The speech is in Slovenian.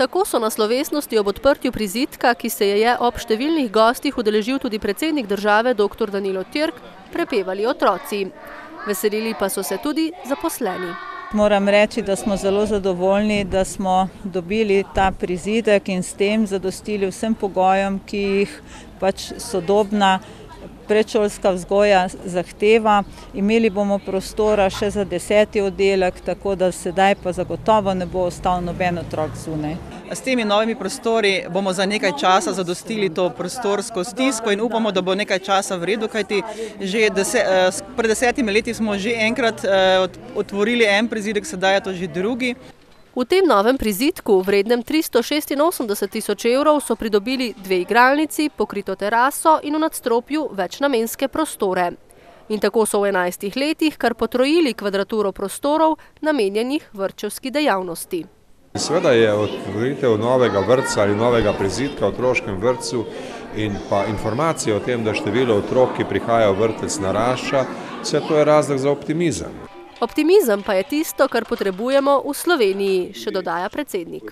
Tako so na slovesnosti ob odprtju prizidka, ki se je ob številnih gostih udeležil tudi predsednik države dr. Danilo Türk, prepevali otroci. Veselili pa so se tudi zaposleni. Moram reči, da smo zelo zadovoljni, da smo dobili ta prizidek in s tem zadostili vsem pogojem, ki jih pač sodobna predšolska vzgoja zahteva. Imeli bomo prostora še za 10. oddelek, tako da sedaj pa zagotovo ne bo ostal noben otrok zunaj. S temi novimi prostori bomo za nekaj časa zadostili to prostorsko stisko in upamo, da bo nekaj časa v redu, kajti že pred 10 leti smo že enkrat otvorili en prizidek, sedaj je to že drugi. V tem novem prizidku, vrednem 386 tisoč evrov, so pridobili 2 igralnici, pokrito teraso in v nadstropju večnamenske prostore. In tako so v 11 letih kar potrojili kvadraturo prostorov, namenjenih vrtčevski dejavnosti. Seveda je otvoritev novega vrtca ali novega prizidka v otroškem vrtcu in pa informacije o tem, da število otrok, ki prihajajo v vrtec, narašča, vse to je razlog za optimizem. Optimizem pa je tisto, kar potrebujemo v Sloveniji, še dodaja predsednik.